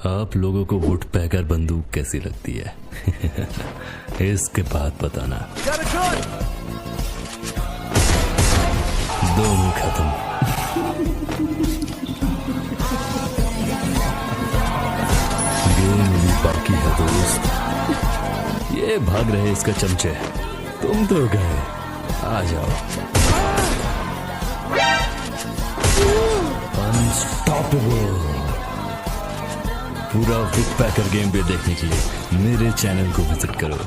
आप लोगों को वुड पैकर बंदूक कैसी लगती है? इसके बाद बताना। दोनों खत्म। गेम भी बाकी है दोस्त। ये भाग रहे इसका चमचे, तुम तो गए। आ जाओ। अनस्टॉपेबल। पूरा वुड पैकर गेम पे देखने के लिए मेरे चैनल को विजिट करो।